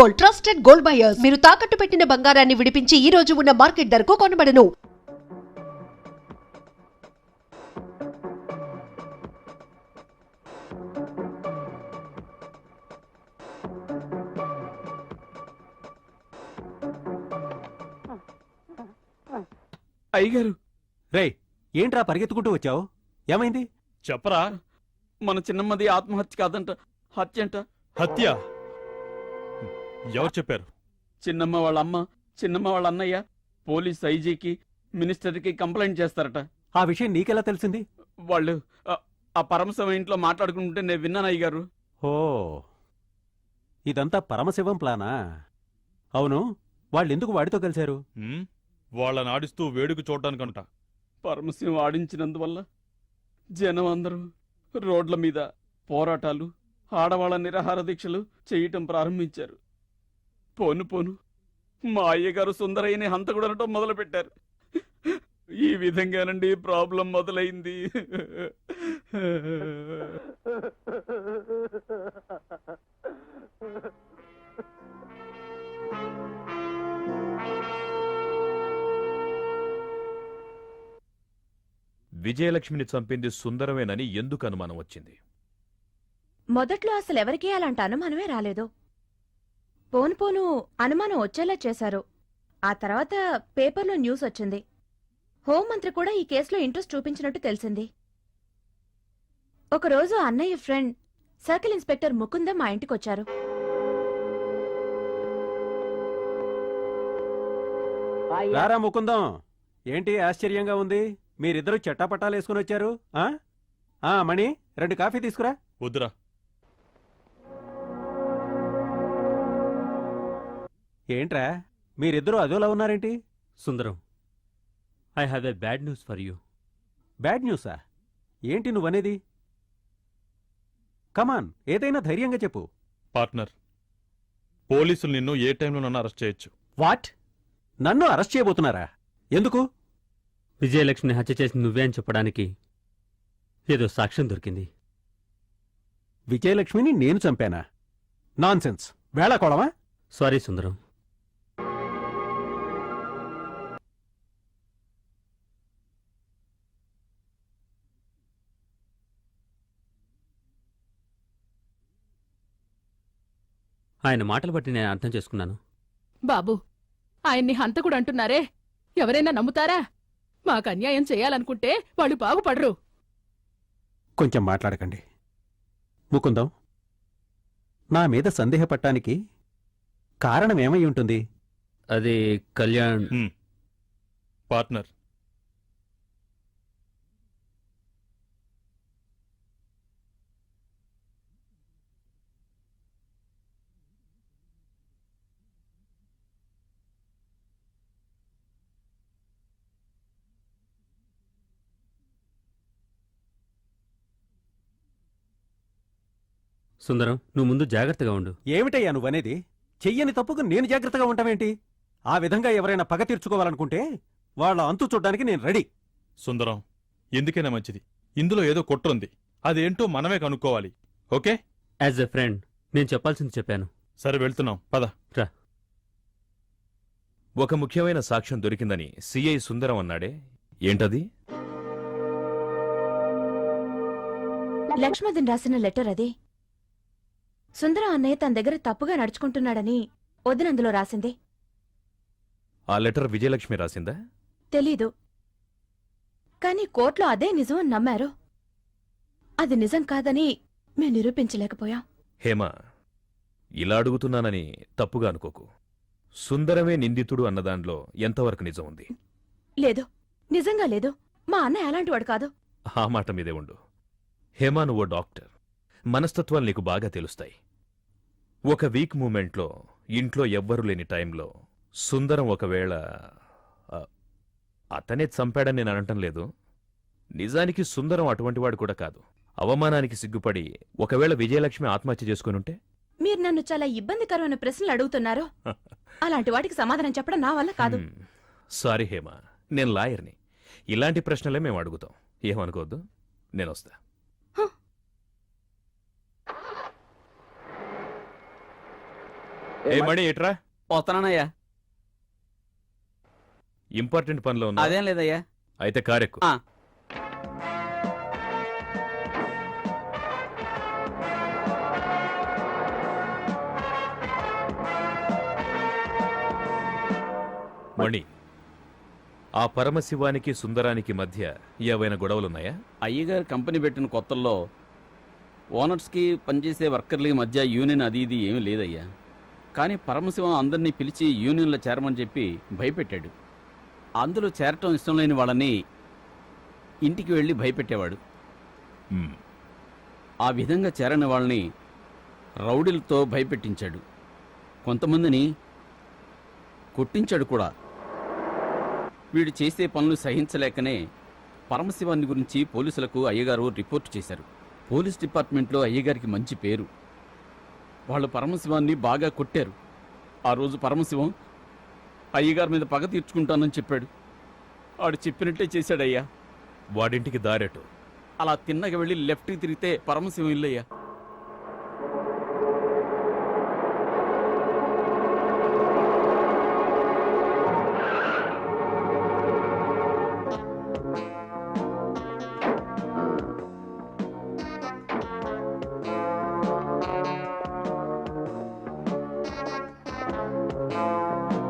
Gold, trusted gold buyers. మీరు తాకట్టు పెట్టిన బంగారాన్ని విడిపించి ఈ రోజు ఉన్న మార్కెట్ ధరకు కొనబడను. అయ్యగారు, రేయ్, ఏంట్రా పరిగెత్తుకుంటూ వచ్చావు? ఏమైంది? చెప్పరా. మన చిన్నమ్మది ఆత్మహత్య కాదంట, హత్య అంట. హత్య? ఎవరు చెప్పారు? చిన్నమ్మ వాళ్ళ అమ్మ, చిన్నమ్మ వాళ్ళ అన్నయ్య పోలీస్ ఐజీకి, మినిస్టర్కి కంప్లైంట్ చేస్తారట. ఆ విషయం నీకెలా తెలిసింది? వాళ్ళు ఆ పరమశివం ఇంట్లో మాట్లాడుకుంటుంటే నేను విన్నాను అయ్యగారు. ఓ, ఇదంతా పరమశివం ప్లానా? అవును, వాళ్ళెందుకు వాడితో కలిశారు? వాళ్ళని ఆడిస్తూ వేడుక చూడ్డానికంట. పరమశివం ఆడించినందువల్ల జనం అందరూ రోడ్ల మీద పోరాటాలు, ఆడవాళ్ళ నిరాహార దీక్షలు చేయటం ప్రారంభించారు. పోను పోను మా అయ్యగారు సుందరయ్యని హంతకుడనటం మొదలుపెట్టారు. ఈ విధంగానండి ప్రాబ్లం మొదలైంది. విజయలక్ష్మిని చంపింది సుందరమేనని ఎందుకు అనుమానం వచ్చింది? మొదట్లో అసలెవరికీ అలాంటి అనుమానమే రాలేదు. పోను పోను అనుమానం వచ్చేలా చేశారు. ఆ తర్వాత పేపర్లో న్యూస్ వచ్చింది. హోంమంత్రి కూడా ఈ కేసులో ఇంట్రెస్ట్ చూపించినట్టు తెలిసింది. ఒకరోజు అన్నయ్య ఫ్రెండ్ సర్కిల్ ఇన్స్పెక్టర్ ముకుందం మా ఇంటికొచ్చారు. రారా ముకుందం, ఏంటి ఆశ్చర్యంగా ఉంది? మీరిద్దరూ చెట్టాపట్టాలేసుకుని వచ్చారు. మణి, 2 కాఫీ తీసుకురా. వద్దురా. ఏంట్రా మీరిద్దరూ అదోలా ఉన్నారేంటి? Sundaram, I have a bad news for you. Bad న్యూసా? ఏంటి నువ్వనేది? కమాన్, ఏదైనా ధైర్యంగా చెప్పు. పార్ట్నర్, పోలీసులు నిన్ను ఏ టైంలో నన్ను అరెస్ట్ చేయొచ్చు. వాట్? నన్ను అరెస్ట్ చేయబోతున్నారా? ఎందుకు? విజయలక్ష్మిని హత్య చేసి నువ్వే అని చెప్పడానికి ఏదో సాక్ష్యం దొరికింది. విజయలక్ష్మిని నేను చంపానా? నాన్సెన్స్, వేళాకోళమా? సారీ సుందరం. ఆయన మాటలు బట్టి నేను అర్థం చేసుకున్నాను. బాబు, ఆయన్ని హంతకుడు అంటున్నారే, ఎవరైనా నమ్ముతారా? మాకు అన్యాయం చేయాలనుకుంటే వాళ్ళు బాగుపడరు. కొంచెం మాట్లాడకండి. ముకుందం, నా మీద సందేహపట్టానికి కారణమేమై ఉంటుంది? అది కళ్యాణ్. పార్ట్నర్, సుందరం, నువ్వు ముందు జాగ్రత్తగా ఉండు. ఏమిటయ్యా నువ్వనేది? చెయ్యని తప్పుకు నేను జాగ్రత్తగా ఉంటామేంటి? ఆ విధంగా ఎవరైనా పగ తీర్చుకోవాలనుకుంటే వాళ్ళ అంతు చూడ్డానికి నేను రెడీ. సుందరం, ఎందుకైనా మంచిది. ఇందులో ఏదో కుట్రుంది. అదేంటో మనమే కనుక్కోవాలి. ఓకే? యాజ్ ఎ ఫ్రెండ్ నేను చెప్పాల్సింది చెప్పాను. సరే, వెళ్తున్నాం, పద. రా. ఒక ముఖ్యమైన సాక్ష్యం దొరికిందని సిఐ సుందరం అన్నాడే, ఏంటది? లక్ష్మదన్ రాసిన లెటర్ అది. సుందరం అన్నయ్య తన దగ్గర తప్పుగా నడుచుకుంటున్నాడని వదినందులో రాసింది. ఆ లెటర్ విజయలక్ష్మి రాసిందా? తెలీదు, కాని కోర్టులో అదే నిజం అని నమ్మారు. అది నిజం కాదని మేం నిరూపించలేకపోయాం. హేమ, ఇలా అడుగుతున్నానని తప్పుగా అనుకోకు. సుందరమే నిందితుడు అన్నదాంట్లో ఎంతవరకు నిజం ఉంది? లేదు, నిజంగా లేదు. మా అన్నయ్య అలాంటివాడు కాదు. ఆ మాట మీదే ఉండు. హేమ, నువ్వు డాక్టర్, మనస్తత్వాలు నీకు బాగా తెలుస్తాయి. ఒక వీక్ మూమెంట్లో ఇంట్లో ఎవ్వరూ లేని టైంలో సుందరం ఒకవేళ అతనే చంపాడని నేను అనటం లేదు. నిజానికి సుందరం అటువంటివాడు కూడా కాదు. అవమానానికి సిగ్గుపడి ఒకవేళ విజయలక్ష్మి ఆత్మహత్య చేసుకునుంటే? మీరు నన్ను చాలా ఇబ్బందికరమైన ప్రశ్నలు అడుగుతున్నారు. అలాంటి వాటికి సమాధానం చెప్పడం నా వల్ల కాదు. సారీ హేమ, నేను లాయర్ని. ఇలాంటి ప్రశ్నలే మేము అడుగుతాం. ఏమనుకోవద్దు, నేనొస్తా. ఏ మణి ఏట్రా వస్తున్నానయ్యా. ఇంపార్టెంట్ పనిలో ఉన్నా అదేం లేదయ్యా. అయితే కారెక్కు ఆ. మణి, ఆ పరమశివానికి సుందరానికి మధ్య ఏవైనా గొడవలున్నాయా? అయ్యగారు కంపెనీ పెట్టిన కొత్తల్లో ఓనర్స్కి పనిచేసే వర్కర్లకి మధ్య యూనియన్ అది ఇది ఏమీ లేదయ్యా. కానీ పరమశివం అందరినీ పిలిచి యూనియన్లో చేరమని చెప్పి భయపెట్టాడు. అందులో చేరటం ఇష్టం లేని వాళ్ళని ఇంటికి వెళ్ళి భయపెట్టేవాడు. మ్, ఆ విధంగా చేరని వాళ్ళని రౌడీలతో భయపెట్టించాడు. కొంతమందిని కొట్టించాడు కూడా. వీడు చేసే పనులు సహించలేకనే పరమశివాన్ని గురించి పోలీసులకు అయ్యగారు రిపోర్టు చేశారు. పోలీస్ డిపార్ట్మెంట్లో అయ్యగారికి మంచి పేరు. వాళ్ళు పరమశివాన్ని బాగా కొట్టారు. ఆ రోజు పరమశివం అయ్యగారి మీద పగ తీర్చుకుంటానని చెప్పాడు. వాడు చెప్పినట్టే చేశాడయ్యా. వాడింటికి దారెటు. అలా తిన్నగా వెళ్ళి లెఫ్ట్కి తిరిగితే పరమశివం ఇల్లయ్యా.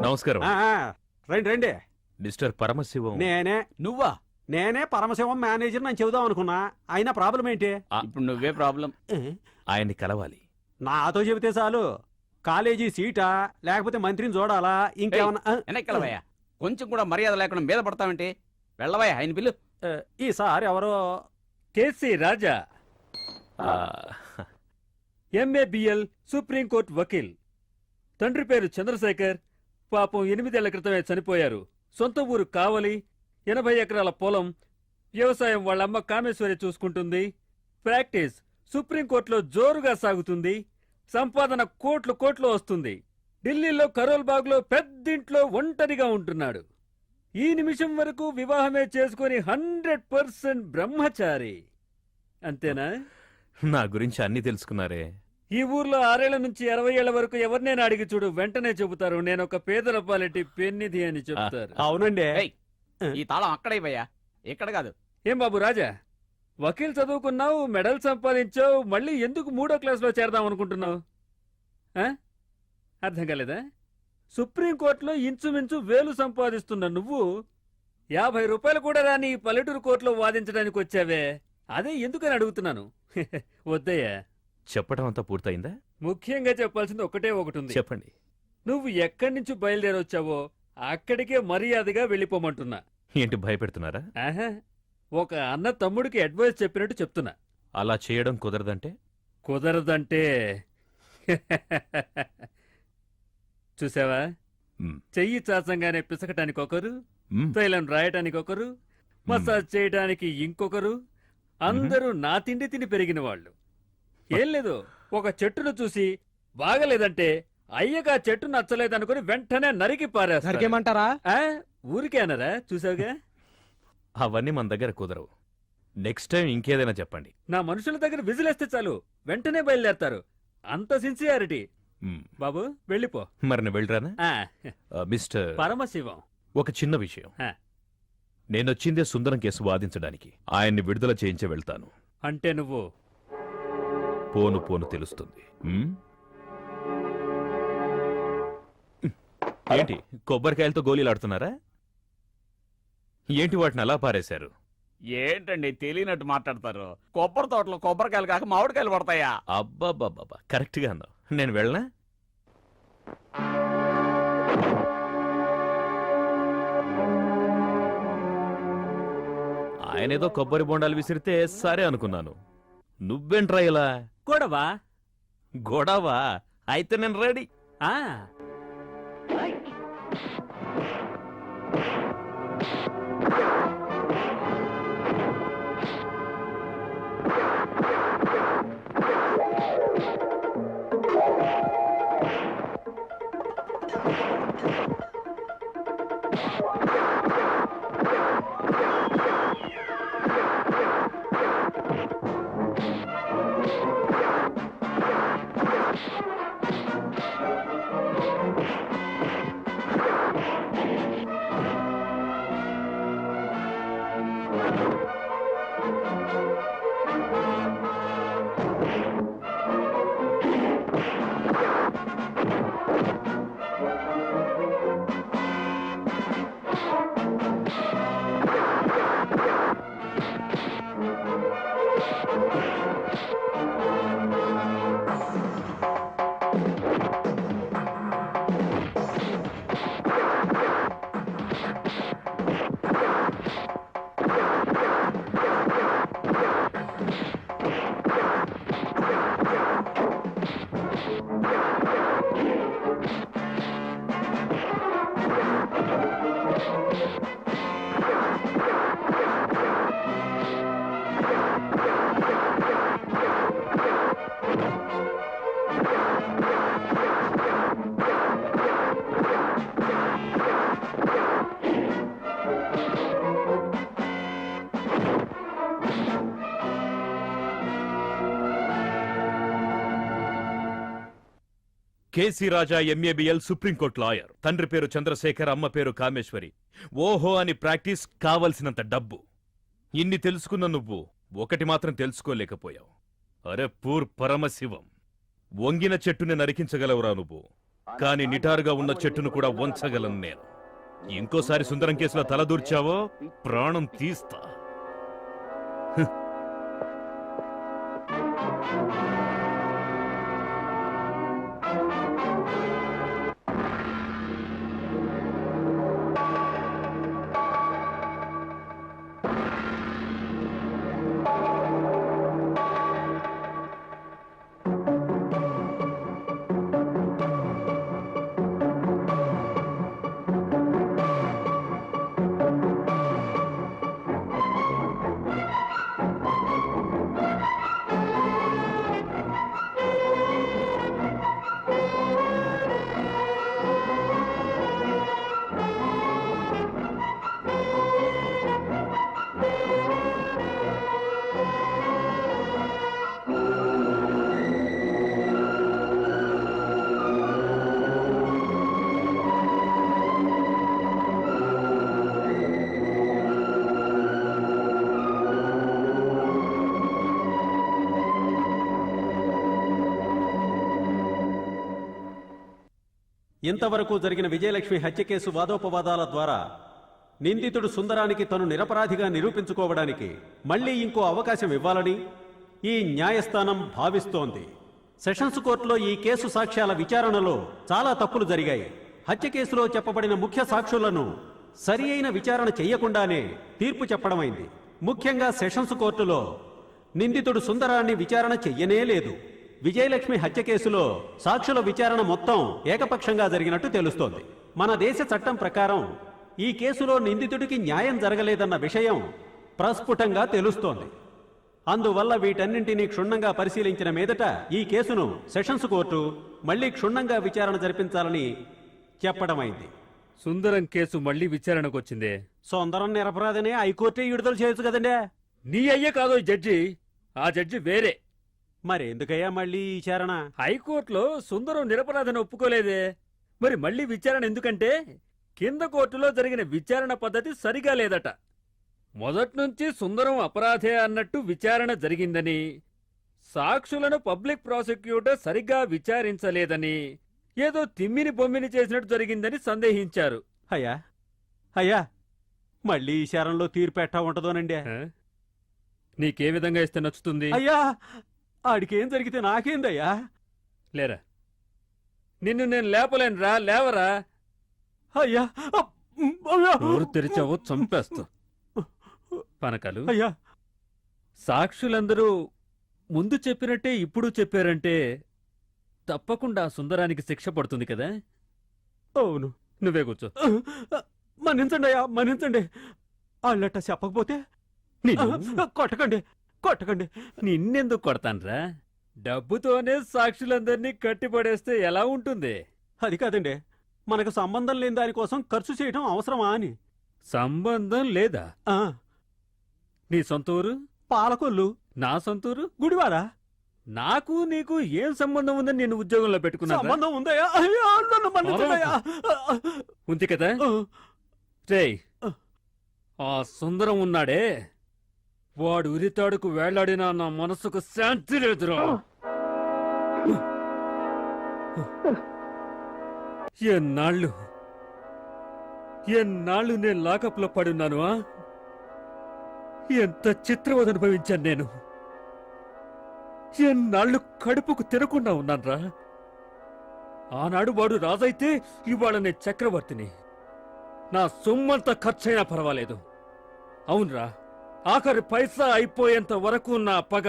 నమస్కారం. రండి రండి. మిస్టర్ పరమశివం. నువ్వా? నేనే పరమశివం మేనేజర్ అని చెబుదాం అనుకున్నా. అయినా ప్రాబ్లం ఏంటి? ఇప్పుడు నువ్వే ప్రాబ్లం. ఆయన్ని కలవాలి. నాతో చెబితే చాలు. కాలేజీ సీటా లేకపోతే మంత్రిని చూడాలా ఇంకేమన్నా? వెనక్కెళ్ళవయ్యా. కొంచెం కూడా మర్యాద లేకుండా మీద పడతావంటే వెళ్ళవయ్యా. ఆయన పిల్లు. ఈసారి ఎవరో కేసీ రాజా, ఆ, ఎంఏబిఎల్ సుప్రీంకోర్టు వకీల్. తండ్రి పేరు చంద్రశేఖర్. పాపం 8 ఏళ్ల క్రితమే చనిపోయారు. సొంత ఊరు కావలి. 80 ఎకరాల పొలం. వ్యవసాయం వాళ్ళమ్మ కామేశ్వరి చూసుకుంటుంది. ప్రాక్టీస్ సుప్రీంకోర్టులో జోరుగా సాగుతుంది. సంపాదన కోట్లు వస్తుంది. ఢిల్లీలో కరోల్ బాగ్లో పెద్దింట్లో ఒంటరిగా ఉంటున్నాడు. ఈ నిమిషం వరకు వివాహమే చేసుకుని 100% బ్రహ్మచారి. అంతేనా? నా గురించి అన్ని తెలుసుకున్నారే. ఈ ఊర్లో 6 ఏళ్ల నుంచి 20 ఏళ్ల వరకు ఎవరినైనా అడిగి చూడు, వెంటనే చెబుతారు నేను ఒక పేదల పాలిటి పెన్నిధి అని చెప్తారు. అవునండి. ఏయ్, ఈ తాళం అక్కడైపోయా, ఇక్కడ కాదు. ఏం బాబు రాజా, వకీల్ చదువుకున్నావు, మెడల్ సంపాదించావు, మళ్ళీ ఎందుకు 3వ క్లాస్లో చేరదాం అనుకుంటున్నావు? అర్థం కాలేదా? సుప్రీంకోర్టులో ఇంచుమించు 1000 సంపాదిస్తున్న నువ్వు 50 రూపాయలు కూడా రాని ఈ పల్లెటూరు కోర్టులో వాదించడానికి వచ్చావే, అదే ఎందుకని అడుగుతున్నాను. వద్దయ్యా. చెప్పడం అంతా పూర్తయిందా? ముఖ్యంగా చెప్పాల్సింది ఒకటే ఒకటి ఉంది. చెప్పండి. నువ్వు ఎక్కడి నుంచి బయలుదేరొచ్చావో అక్కడికే మర్యాదగా వెళ్ళిపోమంటున్నా. ఏంటి భయపెడుతున్నారా? ఆహా, ఒక అన్న తమ్ముడికి అడ్వైస్ చెప్పినట్టు చెప్తున్నా. అలా చేయడం కుదరదంటే? కుదరదంటే చూసావా, మ్, చెయ్యి చాచంగానే పిసకటానికి ఒకరు, మ్, తైలం రాయటానికి ఒకరు, మసాజ్ చేయటానికి ఇంకొకరు. అందరూ నా తిండి తిని పెరిగిన వాళ్ళు. ఏం లేదు, ఒక చెట్టును చూసి బాగలేదంటే అయ్యగా చెట్టు నచ్చలేదనుకుని వెంటనే నరికి పారేస్తామంటారా? ఊరికే అనరా? చూసావుగా. అవన్నీ మన దగ్గర కుదరవు. నెక్స్ట్ టైం ఇంకేదైనా చెప్పండి. నా మనుషుల దగ్గర విజిలేస్తే చాలు, వెంటనే బయలుదేరతారు. అంత సిన్సియారిటీ. మ్, బాబు వెళ్ళిపో. మరి నేను వెళ్ళరానా? ఆ, మిస్టర్ పరమశివం. ఒక చిన్న విషయం. హ. నేనొచ్చిందే సుందరం కేసు వాదించడానికి. ఆయన్ని విడుదల చేయించే వెళ్తాను. అంటే నువ్వు పోను పోను తెలుస్తుంది. మ్? ఏంటి కొబ్బరికాయలతో గోళీలాడుతున్నారా? ఏంటి వాటిని అలా పారేశారు? ఏంటండి తెలియనట్టు మాట్లాడతారు? కొబ్బరి తోటలో కొబ్బరికాయలు కాక మామిడికాయలు పడతాయా? అబ్బాబ్బాబ్బా, కరెక్ట్ గా అన్నావు. నేను వెళ్ళనా? ఆయనేదో కొబ్బరి బొండాలు విసిరితే సరే అనుకున్నాను. నువ్వేంట్రా ఇలా? గొడవా? గొడవ అయితే నేను రెడీ. ఆ, కేసీ రాజా ఎంఏబిఎల్ సుప్రీంకోర్టు లాయర్. తండ్రి పేరు చంద్రశేఖర్, అమ్మ పేరు కామేశ్వరి. ఓహో అని ప్రాక్టీస్, కావలసినంత డబ్బు. ఇన్ని తెలుసుకున్న నువ్వు ఒకటి మాత్రం తెలుసుకోలేకపోయావు. అరే పూర్ పరమశివం, వంగిన చెట్టుని నరికించగలవురా నువ్వు, కాని నిటారుగా ఉన్న చెట్టును కూడా వంచగలను నేను. ఇంకోసారి సుందరం కేసులో తలదూర్చావో ప్రాణం తీస్తా. ఇంతవరకు జరిగిన విజయలక్ష్మి హత్య కేసు వాదోపవాదాల ద్వారా నిందితుడు సుందరానికి తను నిరపరాధిగా నిరూపించుకోవడానికి మళ్లీ ఇంకో అవకాశం ఇవ్వాలని ఈ న్యాయస్థానం భావిస్తోంది. సెషన్స్ కోర్టులో ఈ కేసు సాక్ష్యాల విచారణలో చాలా తప్పులు జరిగాయి. హత్య కేసులో చెప్పబడిన ముఖ్య సాక్షులను సరి అయిన విచారణ చెయ్యకుండానే తీర్పు చెప్పడమైంది. ముఖ్యంగా సెషన్స్ కోర్టులో నిందితుడు సుందరాన్ని విచారణ చెయ్యనే లేదు. విజయలక్ష్మి హత్య కేసులో సాక్షుల విచారణ మొత్తం ఏకపక్షంగా జరిగినట్టు తెలుస్తోంది. మన దేశ చట్టం ప్రకారం ఈ కేసులో నిందితుడికి న్యాయం జరగలేదన్న విషయం ప్రస్ఫుటంగా తెలుస్తోంది. అందువల్ల వీటన్నింటినీ క్షుణ్ణంగా పరిశీలించిన మీదట ఈ కేసును సెషన్స్ కోర్టు మళ్లీ క్షుణ్ణంగా విచారణ జరిపించాలని చెప్పడమైంది. సుందరం కేసు మళ్ళీ విచారణకొచ్చిందే. సుందరం నిరపరాధనే హైకోర్టే విడుదల చేయొచ్చు కదండి. నీ అయ్యే కాదో ఈ జడ్జి, ఆ జడ్జి వేరే. మరెందుకయ్యా మళ్ళీ విచారణ? హైకోర్టులో సుందరం నిరపరాధని ఒప్పుకోలేదే, మరి మళ్ళీ విచారణ ఎందుకంటే కింద కోర్టులో జరిగిన విచారణ పద్ధతి సరిగా లేదట. మొదట్నుంచి సుందరం అపరాధే అన్నట్టు విచారణ జరిగిందని, సాక్షులను పబ్లిక్ ప్రాసిక్యూటర్ సరిగ్గా విచారించలేదని, ఏదో తిమ్మిని బొమ్మిని చేసినట్టు జరిగిందని సందేహించారు. అయ్యా అయ్యా మళ్ళీ విచారణలో తీర్పు ఎట్టా ఉంటదోనండి. నీకే విధంగా ఇస్తే నచ్చుతుంది? అయ్యా ఆడికేం జరిగితే నాకేందయ్యా? లేరా, నిన్ను నేను లేపలేనురా, లేవరా. అయ్యా నోరు తెరిచావో చంపేస్తా. పనకాలు, అయ్యా సాక్షులందరూ ముందు చెప్పినట్టే ఇప్పుడు చెప్పారంటే తప్పకుండా సుందరానికి శిక్ష పడుతుంది కదా. అవును. నువ్వే కూర్చో. మన్నించండి అయ్యా, మన్నించండి. వాళ్ళట చెప్పకపోతే కొట్టకండి, కొట్టకండి. నిన్నెందుకు కొడతాన్రా? డబ్బుతోనే సాక్షులందరినీ కట్టిపడేస్తే ఎలా ఉంటుంది? అది కాదండి, మనకు సంబంధం లేని దానికోసం ఖర్చు చేయడం అవసరమా అని. సంబంధం లేదా? ఆ, నీ సొంతూరు పాలకొల్లు. నా సొంతూరు గుడివాడ. నాకు నీకు ఏం సంబంధం ఉందని నేను ఉద్యోగంలో పెట్టుకున్నా? సంబంధం ఉందయ్యా. అయ్యా, నన్ను మన్నించండయ్యా. ఉంది కదా. రేయ్, ఆ సుందరం ఉన్నాడే, వాడు ఉరితాడుకు వేళ్లాడినా నా మనసుకు శాంతి లేదురా. ఎన్నాళ్ళు నేను లాకప్లో పడున్నాను. ఎంత చిత్రవద అనుభవించాను నేను. ఎన్నాళ్ళు కడుపుకు తినకుండా ఉన్నాన్రా. ఆనాడు వాడు రాజైతే ఇవాళ నేను చక్రవర్తిని. నా సొమ్మంతా ఖర్చైనా పర్వాలేదు. అవునరా, ఆఖరి పైసా అయిపోయేంత వరకు నా పగ.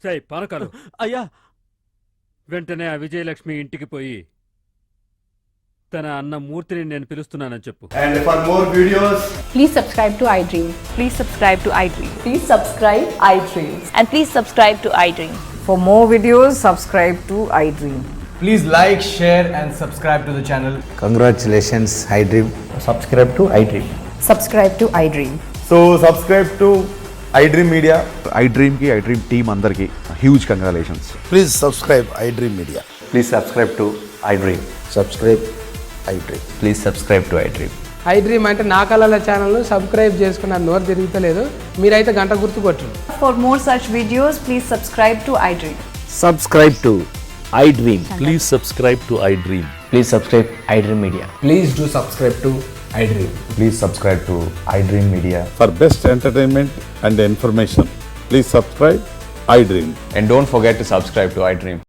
సై పనకాలు, అయ్యా వెంటనే ఆ విజయలక్ష్మి ఇంటికి పోయి తన అన్న మూర్తిని నేను పిలుస్తున్నానని చెప్పు. And for more videos, please subscribe to iDream. Please subscribe to iDream. Please subscribe iDream. And please subscribe to iDream. For more videos, subscribe to iDream. please like, share and subscribe to the channel. Congratulations, iDream. Subscribe to iDream. Subscribe to iDream. So subscribe to iDream Media. iDream team andarki huge congratulations. Please subscribe iDream Media. Please subscribe to iDream. Subscribe iDream. Please subscribe to iDream. I dream అంటే నా కళల ఛానల్ను subscribe చేసుకున్న నోరు తిరుగుతలేదు, మీరైతే గంట గుర్తు కొట్టండి. For more such videos, please subscribe to iDream. Subscribe to iDream. Please subscribe to I dream. Please subscribe iDream Media. Please do subscribe to iDream. Please subscribe to iDream Media. For best entertainment and information please subscribe I dream. And don't forget to subscribe to iDream.